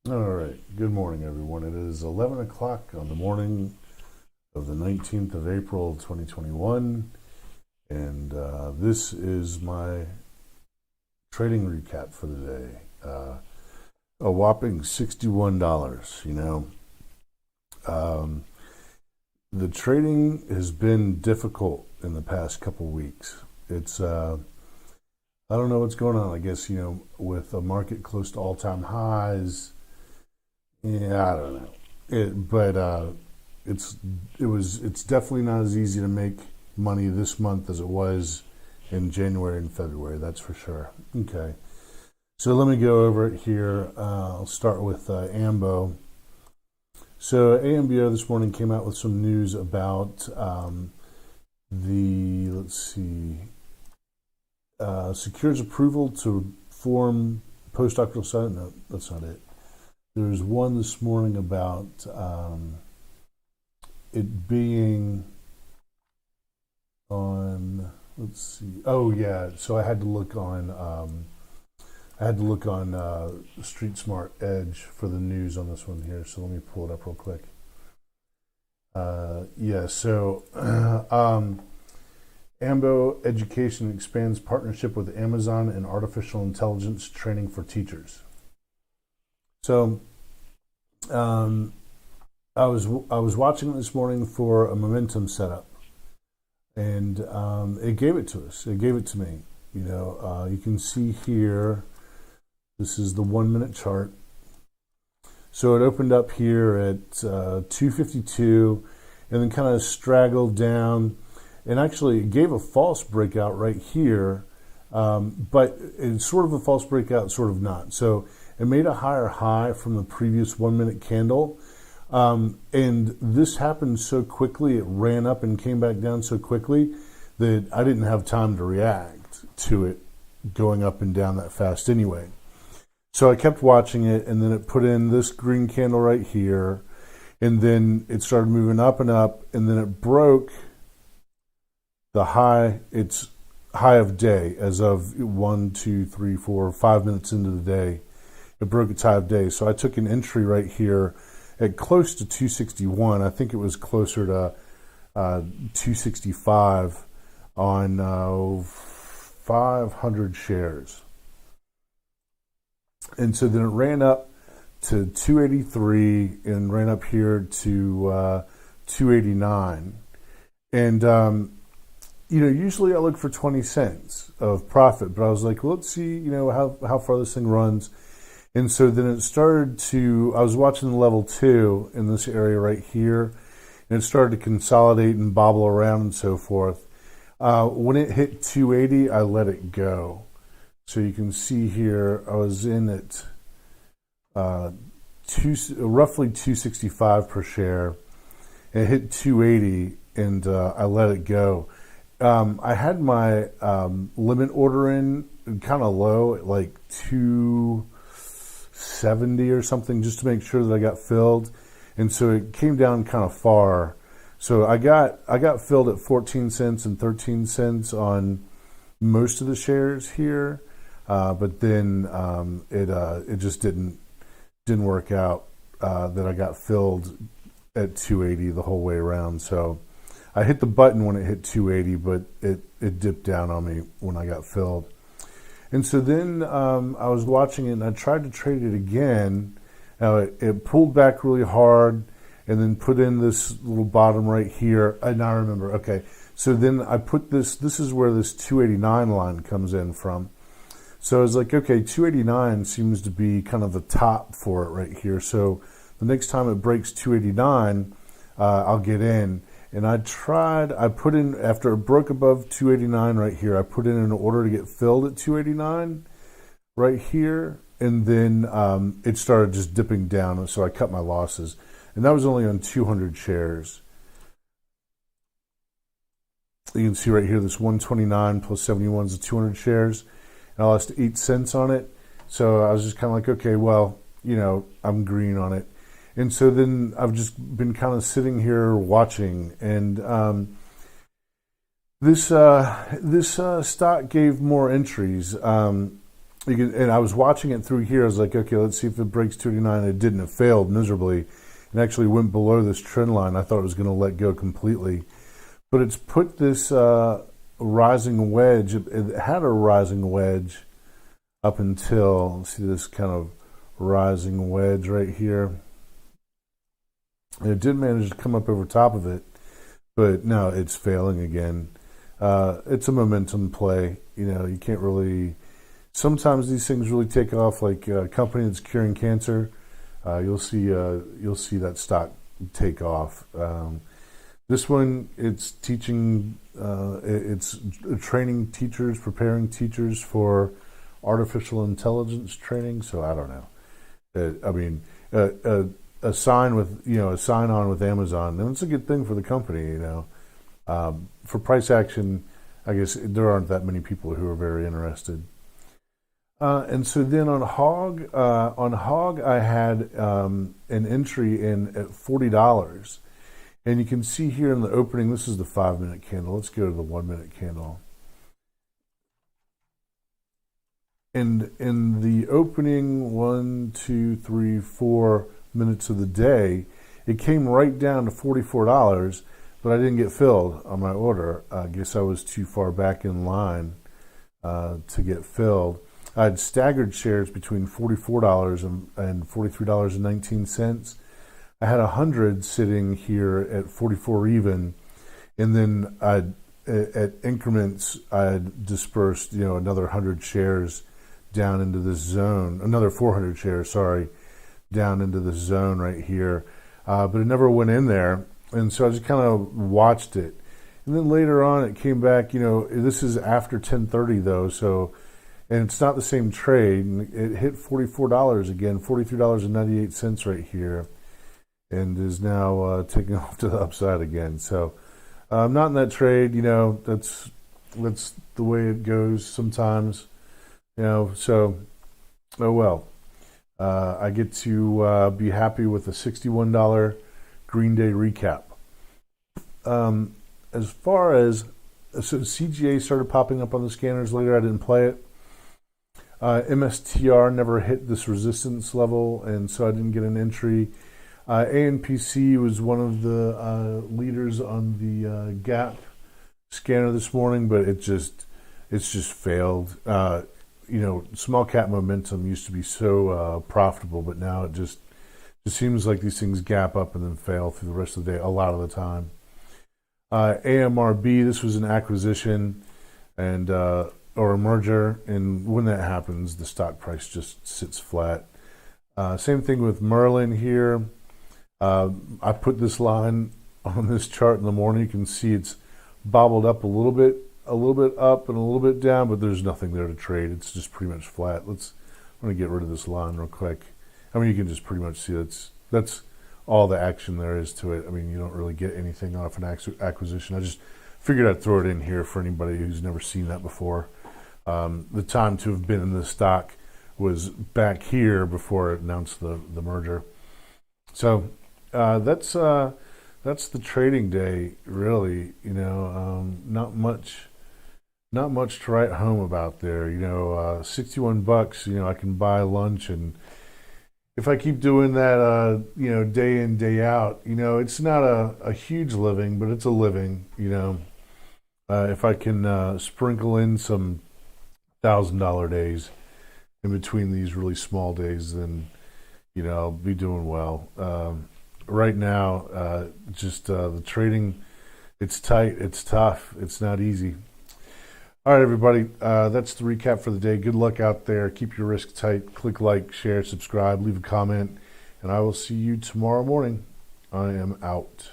All right. Good morning, everyone. It is 11 o'clock on the morning of the 19th of April, 2021. And this is my trading recap for the day. A whopping $61, The trading has been difficult in the past couple weeks. I don't know what's going on. I guess, with a market close to all-time highs. Yeah, I don't know. It's definitely not as easy to make money this month as it was in January and February. That's for sure. Okay, so let me go over it here. I'll start with AMBO. So AMBO this morning came out with some news about secures approval to form postdoctoral study. No, that's not it. There's one this morning about it being on. Let's see. Oh yeah. So I had to look on. Street Smart Edge for the news on this one here. So let me pull it up real quick. So AMBO Education expands partnership with Amazon and artificial intelligence training for teachers. So, I was watching this morning for a momentum setup, and it gave it to us. It gave it to me. You can see here. This is the 1 minute chart. So it opened up here at 252, and then kind of straggled down, and actually it gave a false breakout right here, but it's sort of a false breakout, sort of not. So it made a higher high from the previous 1 minute candle. And this happened so quickly, it ran up and came back down so quickly that I didn't have time to react to it going up and down that fast anyway. So I kept watching it, and then it put in this green candle right here, and then it started moving up and up, and then it broke the high, its high of day as of 1, 2, 3, 4, 5 minutes into the day. It broke its high of day. So I took an entry right here at close to 261. I think it was closer to 265 on 500 shares. And so then it ran up to 283 and ran up here to 289. And, usually I look for 20 cents of profit, but I was like, well, let's see, how far this thing runs. And so then it started I was watching the level 2 in this area right here, and it started to consolidate and bobble around and so forth. When it hit 280, I let it go. So you can see here, I was in at roughly 265 per share. It hit 280, and I let it go. I had my limit order in kind of low at like 270 or something, just to make sure that I got filled. And so it came down kind of far. So I got filled at 14 cents and 13 cents on most of the shares here. But then it just didn't work out that I got filled at 280 the whole way around. So I hit the button when it hit 280, but it dipped down on me when I got filled. And so then I was watching it, and I tried to trade it again. Now it pulled back really hard, and then put in this little bottom right here. And I remember, okay. So then I put this is where this 289 line comes in from. So I was like, okay, 289 seems to be kind of the top for it right here. So the next time it breaks 289, I'll get in. And I put in, after it broke above 289 right here, I put in an order to get filled at 289 right here. And then it started just dipping down. So I cut my losses. And that was only on 200 shares. You can see right here, this 129 plus 71 is 200 shares. And I lost 8 cents on it. So I was just kind of like, okay, well, I'm green on it. And so then I've just been kind of sitting here watching. And this stock gave more entries. and I was watching it through here. I was like, okay, let's see if it breaks 289. It didn't. It failed miserably. It actually went below this trend line. I thought it was going to let go completely. But it's put this rising wedge. It had a rising wedge up until, see this kind of rising wedge right here. And it did manage to come up over top of it, but now it's failing again. It's a momentum play. You can't really. Sometimes these things really take off. Like a company that's curing cancer, you'll see that stock take off. This one, it's teaching. It's training teachers, preparing teachers for artificial intelligence training. So I don't know. A sign on with Amazon, and it's a good thing for the company. For price action, I guess there aren't that many people who are very interested. And so then on Hog, I had an entry in at $40, and you can see here in the opening. This is the 5-minute candle. Let's go to the 1-minute candle. And in the opening 1, 2, 3, 4 minutes of the day, it came right down to $44, but I didn't get filled on my order. I guess I was too far back in line to get filled. I had staggered shares between $44 and $43.19. I had 100 sitting here at 44 even, and then at increments I had dispersed another 100 shares down into this zone, another 400 shares, down into this zone right here, but it never went in there, and so I just kind of watched it, and then later on it came back. This is after 10:30 though, so. And it's not the same trade. It hit $44 again, $43.98 right here, and is now taking off to the upside again. So I'm not in that trade. That's the way it goes sometimes. So oh well. I get to be happy with a $61 Green Day recap. As far as CGA started popping up on the scanners later, I didn't play it. MSTR never hit this resistance level, and so I didn't get an entry. ANPC was one of the leaders on the gap scanner this morning, but it's just failed. Small cap momentum used to be so profitable, but now it just seems like these things gap up and then fail through the rest of the day a lot of the time. AMRB, this was an acquisition and or a merger, and when that happens, the stock price just sits flat. Same thing with Merlin here. I put this line on this chart in the morning. You can see it's bobbled up a little bit up and a little bit down, but there's nothing there to trade. It's just pretty much flat. I'm going to get rid of this line real quick. You can just pretty much see that's all the action there is to it. You don't really get anything off an acquisition. I just figured I'd throw it in here for anybody who's never seen that before. The time to have been in the stock was back here before it announced the merger. So that's the trading day, really. Not much to write home about there. $61. I can buy lunch, and if I keep doing that, day in, day out, it's not a huge living, but it's a living. If I can sprinkle in some $1,000 days in between these really small days, then I'll be doing well. Right now, the trading, it's tight, it's tough, it's not easy. All right, everybody, that's the recap for the day. Good luck out there. Keep your risk tight. Click like, share, subscribe, leave a comment, and I will see you tomorrow morning. I am out.